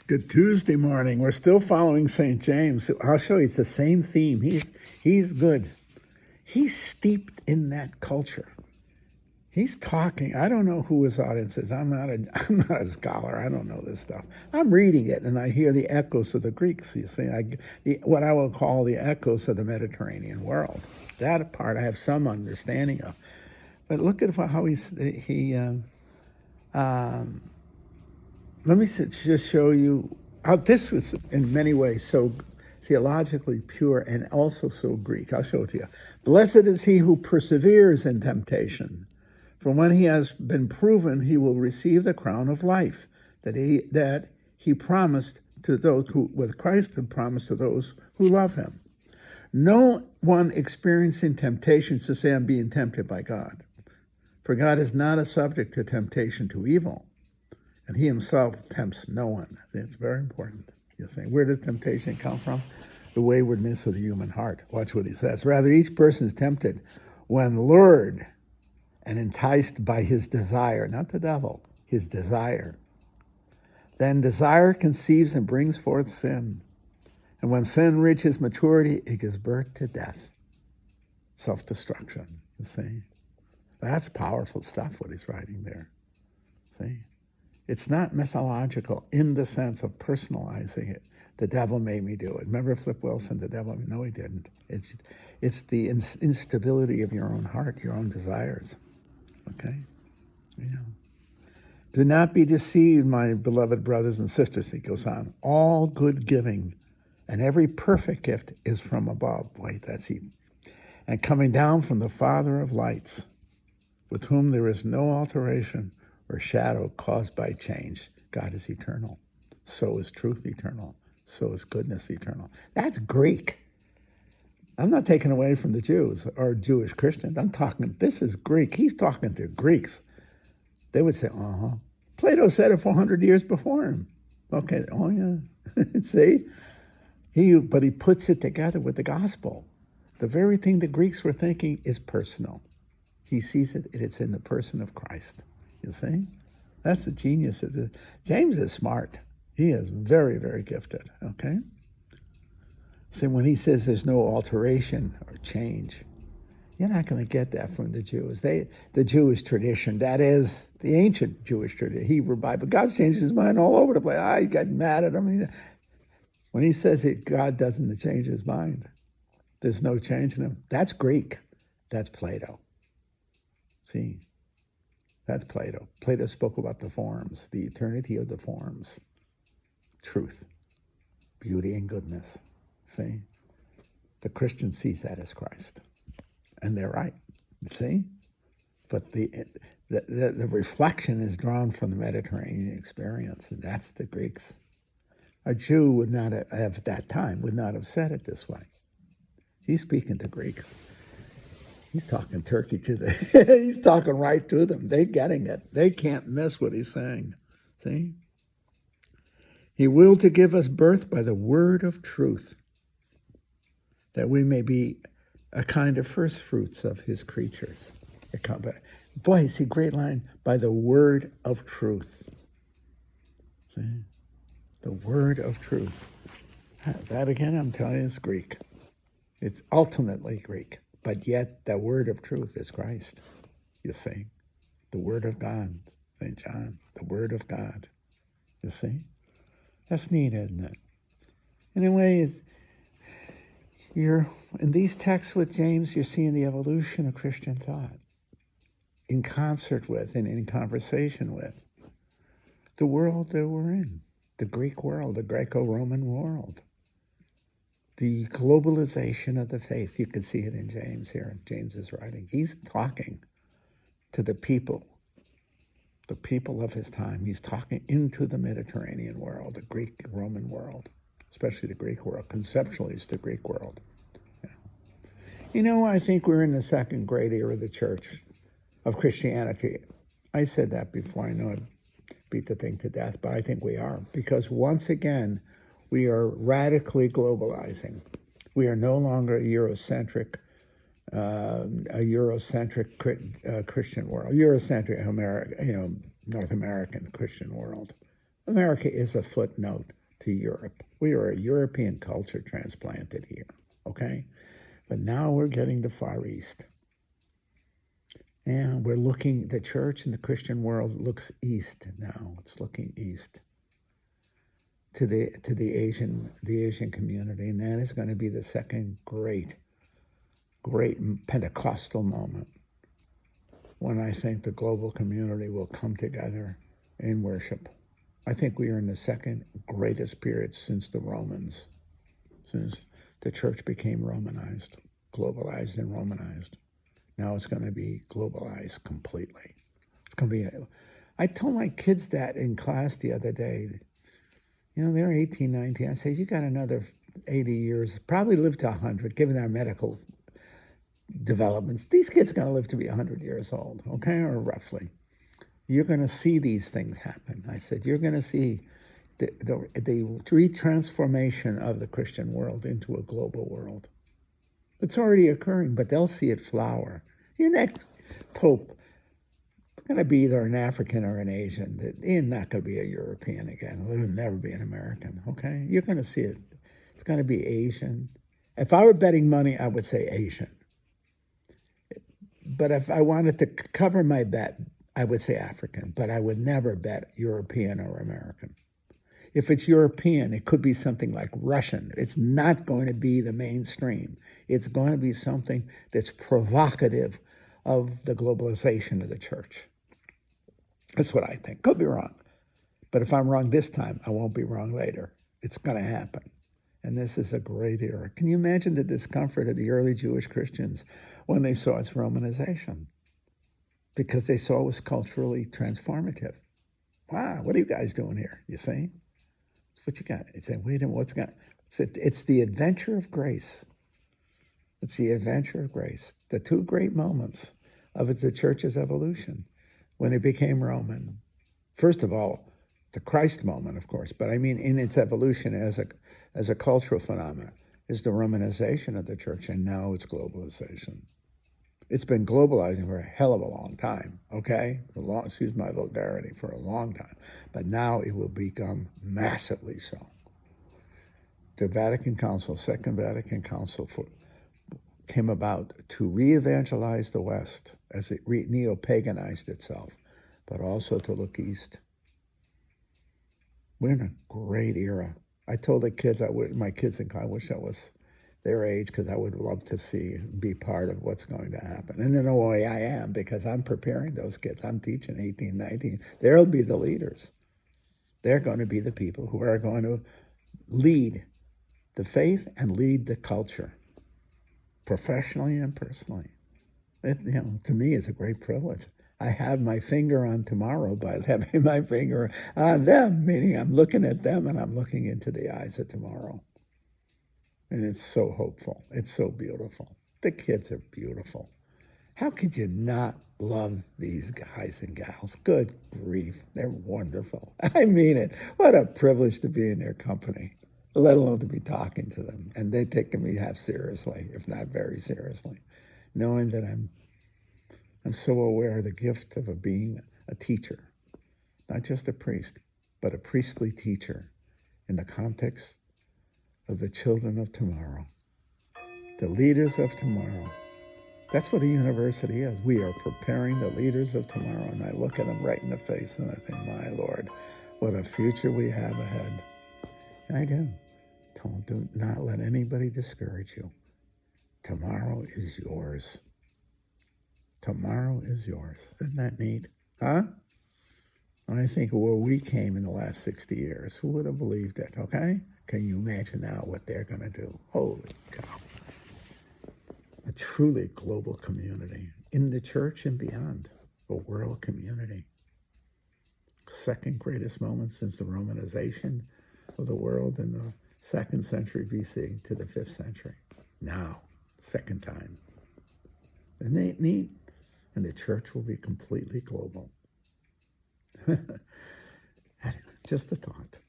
Good Tuesday morning. We're still following St. James. I'll show you. It's the same theme. He's good. He's steeped in that culture. He's talking. I don't know who his audience is. I'm not a scholar. I don't know this stuff. I'm reading it, and I hear the echoes of the Greeks. You see, what I will call the echoes of the Mediterranean world. That part I have some understanding of. But look at how let me just show you how this is in many ways so theologically pure and also so Greek. I'll show it to you. Blessed is he who perseveres in temptation, for when he has been proven, he will receive the crown of life that he promised to those who, with Christ, had promised to those who love him. No one experiencing temptation should say, I'm being tempted by God. For God is not a subject to temptation to evil, and he himself tempts no one. It's very important. You're saying, where does temptation come from? The waywardness of the human heart. Watch what he says. Rather, each person is tempted when lured and enticed by his desire, not the devil, his desire. Then desire conceives and brings forth sin. And when sin reaches maturity, it gives birth to death, self-destruction. You see? That's powerful stuff, what he's writing there. See? It's not mythological in the sense of personalizing it. The devil made me do it. Remember Flip Wilson, the devil? No, he didn't. It's the instability of your own heart, your own desires. Okay? Yeah. Do not be deceived, my beloved brothers and sisters, he goes on. All good giving and every perfect gift is from above. Wait, that's he. And coming down from the Father of lights, with whom there is no alteration or shadow caused by change. God is eternal. So is truth eternal. So is goodness eternal. That's Greek. I'm not taking away from the Jews or Jewish Christians. I'm talking, this is Greek. He's talking to Greeks. They would say, Plato said it 400 years before him. Okay, oh yeah. See? But he puts it together with the gospel. The very thing the Greeks were thinking is personal. He sees it, and it's in the person of Christ. You see? That's the genius of it. James is smart. He is very, very gifted, okay? See, when he says there's no alteration or change, you're not going to get that from the Jews. The Jewish tradition, that is the ancient Jewish tradition, Hebrew Bible. God's changed his mind all over the place. I got mad at him. When he says it, God doesn't change his mind. There's no change in him. That's Greek. That's Plato. See? That's Plato. Plato spoke about the forms, the eternity of the forms, truth, beauty, and goodness. See? The Christian sees that as Christ. And they're right. See? But the reflection is drawn from the Mediterranean experience, and that's the Greeks. A Jew would not have, at that time, would not have said it this way. He's speaking to Greeks. He's talking Turkey to them. He's talking right to them. They're getting it. They can't miss what he's saying. See? He willed to give us birth by the word of truth, that we may be a kind of first fruits of his creatures. Boy, see, great line, by the word of truth. See? The word of truth. That again, I'm telling you, is Greek. It's ultimately Greek. But yet, the word of truth is Christ, you see. The word of God, St. John, the word of God, you see. That's neat, isn't it? Anyway, you're in these texts with James, you're seeing the evolution of Christian thought in concert with and in conversation with the world that we're in, the Greek world, the Greco-Roman world. The globalization of the faith, you can see it in James here, in James's writing. He's talking to the people of his time. He's talking into the Mediterranean world, the Greek-Roman world, especially the Greek world. Conceptually, it's the Greek world. Yeah. You know, I think we're in the second great era of the church, of Christianity. I said that before. I know I beat the thing to death, but I think we are. Because once again, we are radically globalizing. We are no longer a Eurocentric Christian world, Eurocentric America, North American Christian world. America is a footnote to Europe. We are a European culture transplanted here, okay? But now we're getting to Far East. And we're looking, the church and the Christian world looks east now. It's looking east to the Asian community. And that is going to be the second great Pentecostal moment when I think the global community will come together in worship. I think we are in the second greatest period since the Romans, since the church became Romanized, globalized and Romanized. Now it's going to be globalized completely. It's going to be, I told my kids that in class the other day. You know, they're 18, 19. I say, you got another 80 years, probably live to 100, given our medical developments. These kids are going to live to be 100 years old, okay, or roughly. You're going to see these things happen. I said, you're going to see the retransformation of the Christian world into a global world. It's already occurring, but they'll see it flower. Your next pope is going to be either an African or an Asian. He's not going to be a European again. He will never be an American, okay? You're going to see it. It's going to be Asian. If I were betting money, I would say Asian. But if I wanted to cover my bet, I would say African, but I would never bet European or American. If it's European, it could be something like Russian. It's not going to be the mainstream. It's going to be something that's provocative of the globalization of the church. That's what I think. Could be wrong. But if I'm wrong this time, I won't be wrong later. It's going to happen. And this is a great era. Can you imagine the discomfort of the early Jewish Christians when they saw its Romanization? Because they saw it was culturally transformative. Wow, what are you guys doing here? You see? That's what you got. You say, wait a minute, what's going on? It's the adventure of grace. It's the adventure of grace. The two great moments of the church's evolution when it became Roman. First of all, the Christ moment, of course, but I mean in its evolution as a cultural phenomenon is the Romanization of the church, and now it's globalization. It's been globalizing for a hell of a long time, okay? Excuse my vulgarity, for a long time. But now it will become massively so. The Vatican Council, Second Vatican Council, came about to re-evangelize the West as it neo-paganized itself, but also to look east. We're in a great era. I told the kids, my kids in college, I wish I was their age, because I would love to see, be part of what's going to happen. And in a way I am, because I'm preparing those kids. I'm teaching 18, 19. They'll be the leaders. They're going to be the people who are going to lead the faith and lead the culture, professionally and personally. To me, it's a great privilege. I have my finger on tomorrow by having my finger on them, meaning I'm looking at them and I'm looking into the eyes of tomorrow. And it's so hopeful. It's so beautiful. The kids are beautiful. How could you not love these guys and gals? Good grief. They're wonderful. I mean it. What a privilege to be in their company, let alone to be talking to them. And they take me half seriously, if not very seriously, knowing that I'm so aware of the gift of being a teacher, not just a priest, but a priestly teacher in the context of the children of tomorrow, the leaders of tomorrow. That's what a university is. We are preparing the leaders of tomorrow. And I look at them right in the face and I think, my Lord, what a future we have ahead. I do. Do not let anybody discourage you. Tomorrow is yours. Tomorrow is yours. Isn't that neat? Huh? When I think of where we came in the last 60 years, who would have believed it, okay? Can you imagine now what they're going to do? Holy cow. A truly global community in the church and beyond, a world community. Second greatest moment since the Romanization of the world in the 2nd century BC to the 5th century. Now, second time. Isn't that neat? And the church will be completely global. Just a thought.